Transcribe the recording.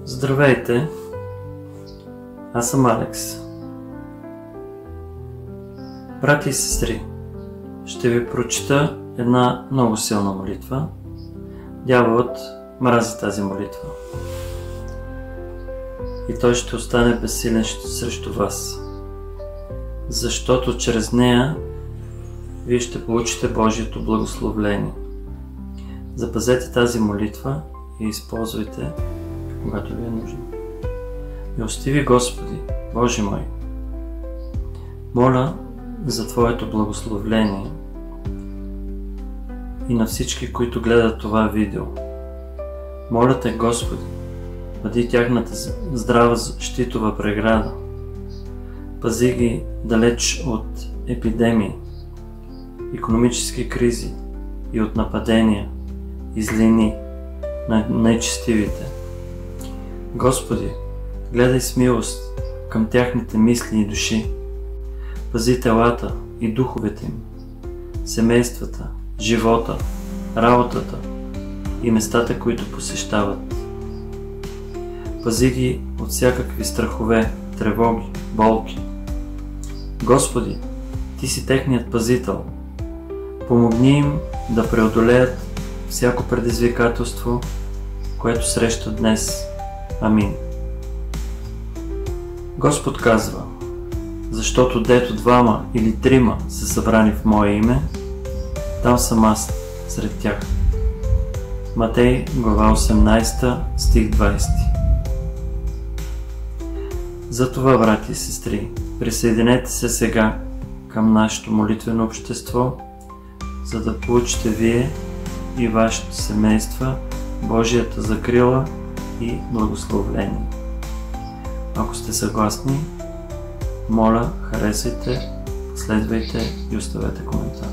Здравейте! Аз съм Алекс. Брати и сестри, ще ви прочита една много силна молитва. Дяволът мрази тази молитва и той ще остане безсилен срещу вас, защото чрез нея вие ще получите Божието благословение. Запазете тази молитва и използвайте, когато ви е нужно. Милостиви Господи, Боже мой, моля за Твоето благословение и на всички, които гледат това видео. Моля Те, Господи, бъди тяхната здрава щитова преграда. Пази ги далеч от епидемии, икономически кризи и от нападения и злини на нечестивите. Господи, гледай с милост към тяхните мисли и души. Пази телата и духовете им, семействата, живота, работата и местата, които посещават. Пази ги от всякакви страхове, тревоги, болки. Господи, Ти си техният пазител. Помогни им да преодолеят всяко предизвикателство, което срещат днес. Амин. Господ казва: защото дето двама или трима са събрани в Мое име, там съм аз сред тях. Матей, глава 18, стих 20. Затова, брати и сестри, присъединете се сега към нашето молитвено общество, за да получите вие и вашите семейства Божията закрила и благословение. Ако сте съгласни, моля, харесайте, следвайте и оставете коментар.